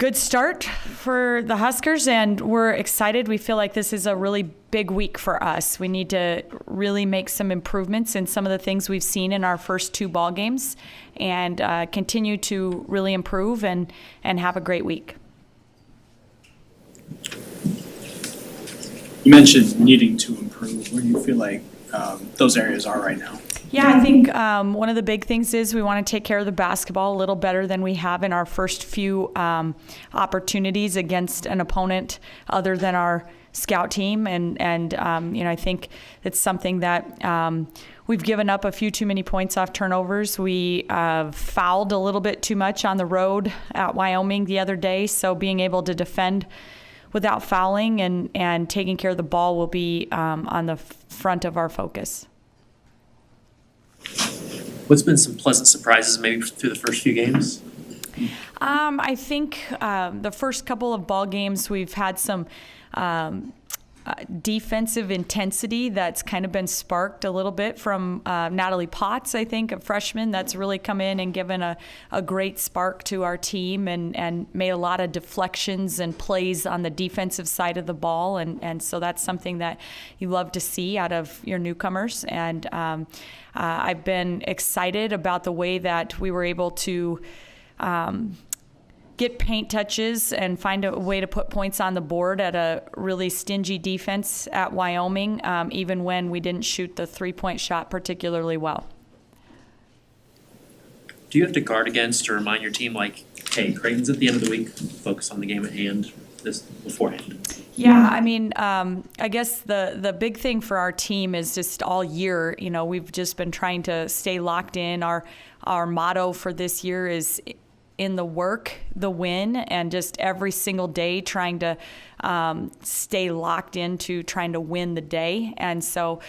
good start for the Huskers, and we're excited. We feel like this is a really big week for us. We need to really make some improvements in some of the things we've seen in our first 2 ball games, and continue to really improve and have a great week. You mentioned needing to improve. Where do you feel like those areas are right now? Yeah, I think one of the big things is we want to take care of the basketball a little better than we have in our first few opportunities against an opponent other than our scout team. And I think it's something that we've given up a few too many points off turnovers. We fouled a little bit too much on the road at Wyoming the other day, so being able to defend without fouling and taking care of the ball will be on the front of our focus. What's been some pleasant surprises maybe through the first few games? I think the first couple of ball games we've had some defensive intensity that's kind of been sparked a little bit from Natalie Potts, I think, a freshman that's really come in and given a great spark to our team and made a lot of deflections and plays on the defensive side of the ball. And so that's something that you love to see out of your newcomers. And I've been excited about the way that we were able to get paint touches and find a way to put points on the board at a really stingy defense at Wyoming, even when we didn't shoot the 3-point shot particularly well. Do you have to guard against or remind your team, like, hey, Creighton's at the end of the week, focus on the game at hand this beforehand? Yeah, I mean, I guess the big thing for our team is just all year, we've just been trying to stay locked in. Our motto for this year is in the work, the win, and just every single day trying to stay locked into trying to win the day. And so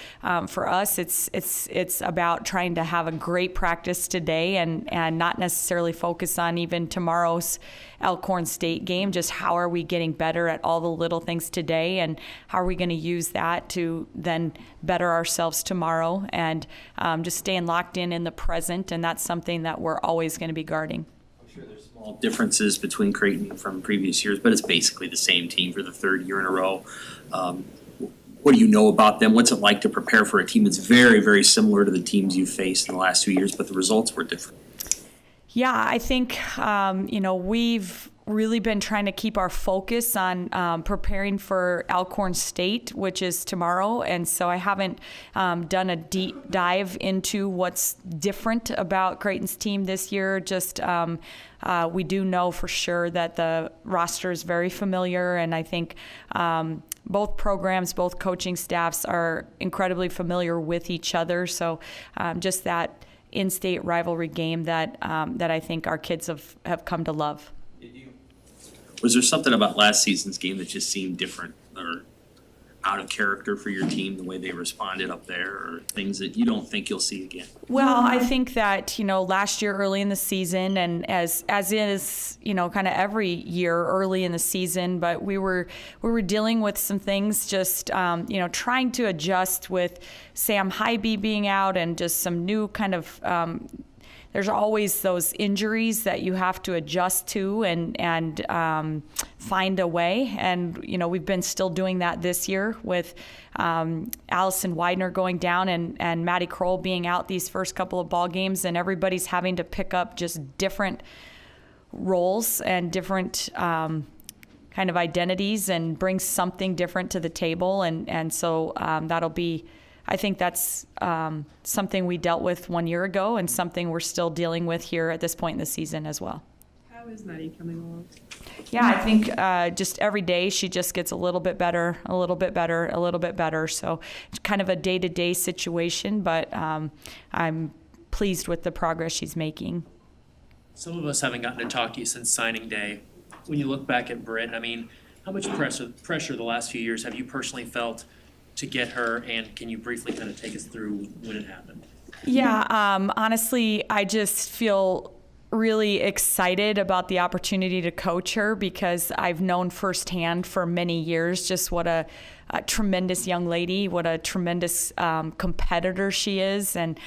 for us, it's about trying to have a great practice today and not necessarily focus on even tomorrow's Elkhorn State game. Just how are we getting better at all the little things today, and how are we going to use that to then better ourselves tomorrow, and just staying locked in the present. And that's something that we're always going to be guarding. Sure, there's small differences between Creighton from previous years, but it's basically the same team for the 3rd year in a row. What do you know about them? What's it like to prepare for a team that's very, very similar to the teams you've faced in the last 2 years, but the results were different? Yeah, I think, we've really been trying to keep our focus on preparing for Elkhorn State, which is tomorrow. And so I haven't done a deep dive into what's different about Creighton's team this year. Just we do know for sure that the roster is very familiar, and I think both programs, both coaching staffs are incredibly familiar with each other. So just that in-state rivalry game that I think our kids have come to love. Was there something about last season's game that just seemed different or out of character for your team, the way they responded up there, or things that you don't think you'll see again? Well, I think that, last year early in the season, and as is, kind of every year early in the season, but we were dealing with some things, just, trying to adjust with Sam Hybe being out and just some new kind of there's always those injuries that you have to adjust to and find a way. And, we've been still doing that this year with Allison Widener going down and Maddie Kroll being out these first couple of ball games, and everybody's having to pick up just different roles and different kind of identities and bring something different to the table. And so that'll be, I think that's something we dealt with 1 year ago and something we're still dealing with here at this point in the season as well. How is Maddie coming along? Yeah, I think just every day she just gets a little bit better, a little bit better, a little bit better. So it's kind of a day-to-day situation, but I'm pleased with the progress she's making. Some of us haven't gotten to talk to you since signing day. When you look back at Britt, how much pressure the last few years have you personally felt to get her, and can you briefly kind of take us through when it happened? Yeah, honestly, I just feel really excited about the opportunity to coach her, because I've known firsthand for many years just what a tremendous young lady, what a tremendous competitor she is. And,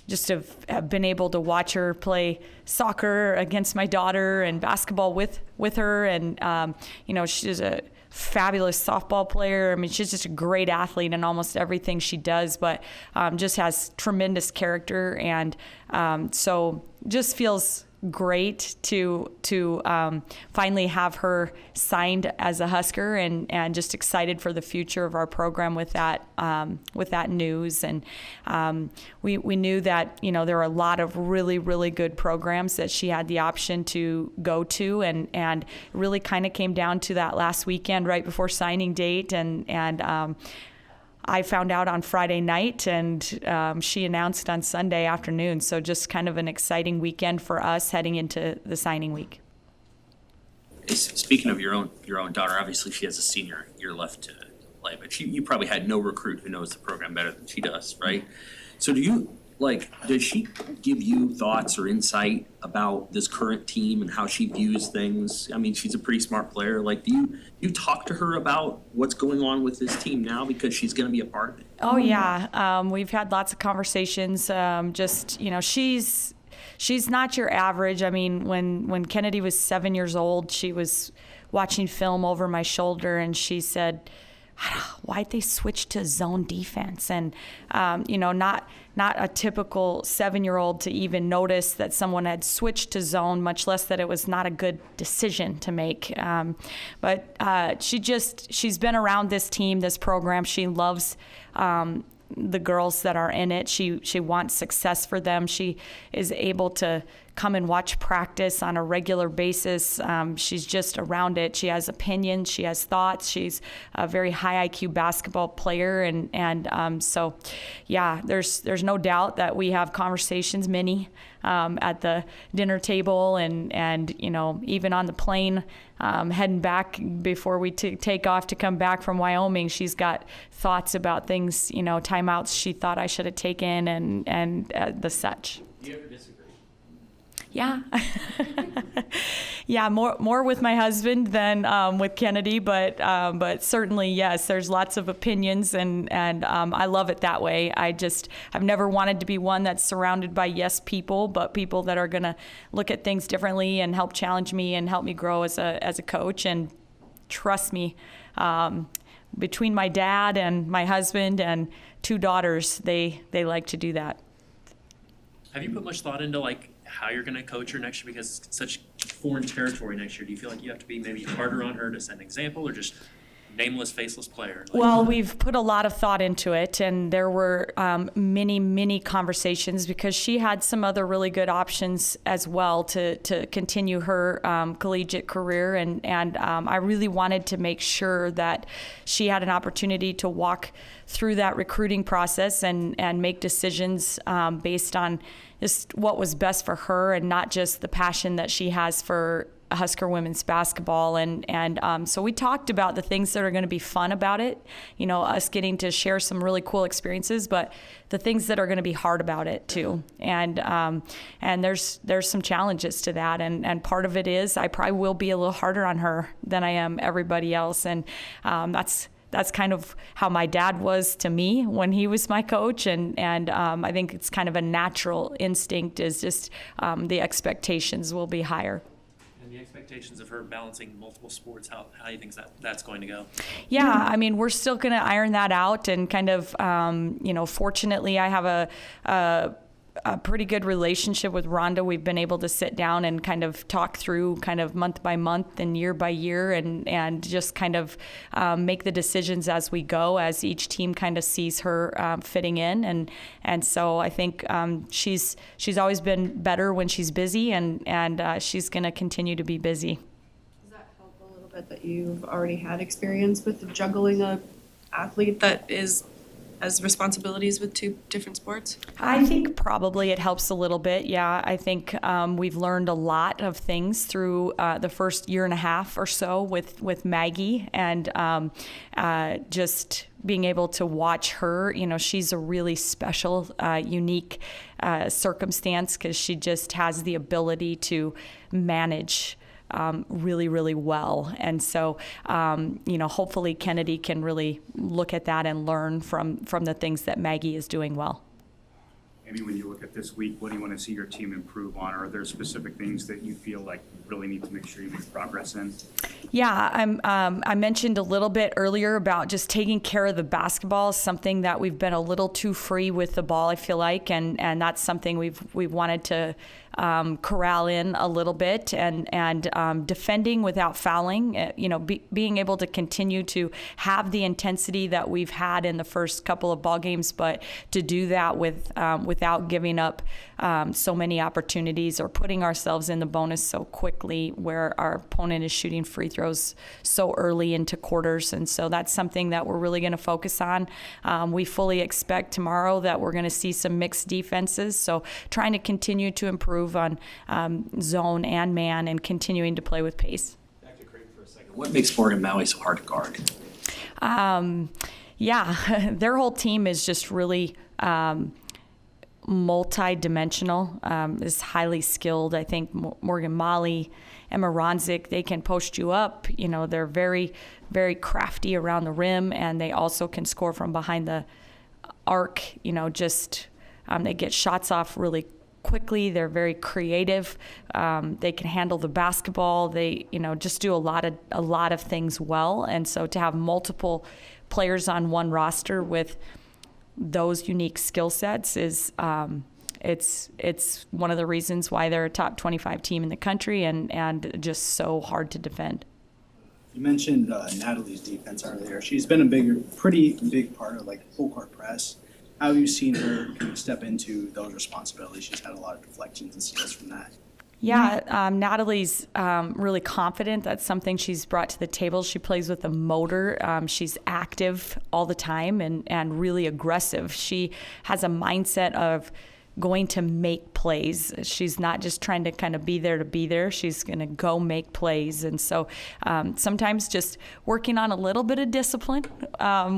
have been able to watch her play soccer against my daughter and basketball with her. And, she's a fabulous softball player. I mean, she's just a great athlete in almost everything she does, but just has tremendous character. And so just feels great to finally have her signed as a Husker, and just excited for the future of our program with that news. And we knew that there were a lot of really, really good programs that she had the option to go to, and really kind of came down to that last weekend right before signing date, and I found out on Friday night, and she announced on Sunday afternoon. So just kind of an exciting weekend for us heading into the signing week. Speaking of your own daughter, obviously she has a senior year left to play, but you probably had no recruit who knows the program better than she does, right? So does she give you thoughts or insight about this current team and how she views things? I mean, she's a pretty smart player. Like, do you talk to her about what's going on with this team now, because she's going to be a part of it? Oh yeah, we've had lots of conversations. She's not your average. I mean, when Kennedy was 7 years old, she was watching film over my shoulder, and she said, why'd they switch to zone defense? And, not a typical 7-year-old to even notice that someone had switched to zone, much less that it was not a good decision to make. But she's been around this team, this program. She loves the girls that are in it. She wants success for them. She is able to come and watch practice on a regular basis. She's just around it. She has opinions. She has thoughts. She's a very high IQ basketball player, and so, yeah, there's no doubt that we have conversations, many, at the dinner table, and even on the plane, heading back before we take off to come back from Wyoming. She's got thoughts about things, timeouts she thought I should have taken, and the such. Do you ever disagree? Yeah. Yeah, more with my husband than with Kennedy, but certainly, yes, there's lots of opinions, and I love it that way. I've never wanted to be one that's surrounded by yes people, but people that are going to look at things differently and help challenge me and help me grow as a coach. And trust me, between my dad and my husband and 2 daughters, they like to do that. Have you put much thought into how you're going to coach her next year, because it's such foreign territory next year? Do you feel like you have to be maybe harder on her to set an example, or just nameless, faceless player? Well, we've put a lot of thought into it, and there were many conversations, because she had some other really good options as well to continue her collegiate career, and I really wanted to make sure that she had an opportunity to walk through that recruiting process and make decisions based on just what was best for her, and not just the passion that she has for Husker women's basketball. And so we talked about the things that are going to be fun about it, us getting to share some really cool experiences, but the things that are going to be hard about it too. And there's some challenges to that. And part of it is I probably will be a little harder on her than I am everybody else. And that's kind of how my dad was to me when he was my coach, and I think it's kind of a natural instinct, is just the expectations will be higher. And the expectations of her balancing multiple sports, how do you think that's going to go? Yeah, I mean, we're still going to iron that out, and kind of, fortunately, I have a pretty good relationship with Rhonda. We've been able to sit down and kind of talk through kind of month by month and year by year, and just kind of make the decisions as we go, as each team kind of sees her fitting in. And so I think she's always been better when she's busy, and she's going to continue to be busy. Does that help a little bit that you've already had experience with juggling a athlete that has responsibilities with 2 different sports? I think probably it helps a little bit. Yeah, I think we've learned a lot of things through the first year and a half or so with Maggie, and just being able to watch her. She's a really special, unique circumstance, because she just has the ability to manage really, really well. And so, hopefully Kennedy can really look at that and learn from the things that Maggie is doing well. maybe when you look at this week, what do you want to see your team improve on? Or are there specific things that you feel like you really need to make sure you make progress in? Yeah, I mentioned a little bit earlier about just taking care of the basketball, something that we've been a little too free with the ball, I feel like, and that's something we've wanted to corral in a little bit, and defending without fouling, being able to continue to have the intensity that we've had in the first couple of ball games, but to do that without giving up so many opportunities or putting ourselves in the bonus so quickly where our opponent is shooting free throws so early into quarters. And so that's something that we're really going to focus on. We fully expect tomorrow that we're going to see some mixed defenses, so trying to continue to improve on zone and man and continuing to play with pace. Back to Creighton for a second. What makes Morgan Maui so hard to guard? Yeah, their whole team is just really multi-dimensional, is highly skilled. I think Morgan Malley, Emma Ronzik, they can post you up. They're very, very crafty around the rim, and they also can score from behind the arc. They get shots off really quickly. They're very creative. They can handle the basketball. They, just do a lot of things well. And so to have multiple players on one roster with those unique skill sets is it's one of the reasons why they're a top 25 team in the country and just so hard to defend. You mentioned Natalie's defense earlier. She's been a pretty big part of full court press. How have you seen her kind of step into those responsibilities? She's had a lot of deflections and steals from that. Yeah, Natalie's really confident. That's something she's brought to the table. She plays with a motor. She's active all the time and really aggressive. She has a mindset of going to make plays. She's not just trying to kind of be there to be there. She's going to go make plays. And so sometimes just working on a little bit of discipline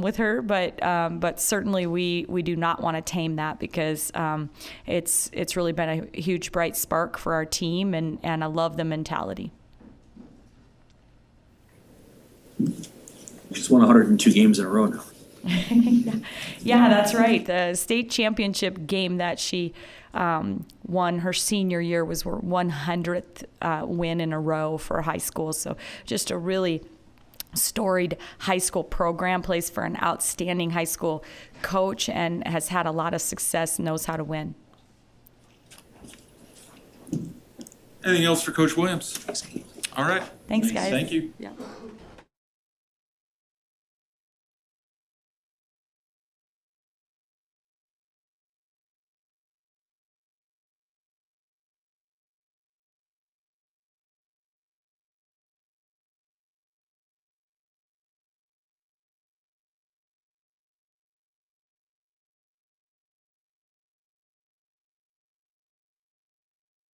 with her, but certainly we do not want to tame that because it's really been a huge bright spark for our team, and I love the mentality. She's won 102 games in a row now. Yeah, that's right. The state championship game that she won her senior year was her 100th win in a row for high school. So just a really storied high school program, plays for an outstanding high school coach, and has had a lot of success and knows how to win. Anything else for Coach Williams? All right. Thanks, guys. Thank you. Yeah.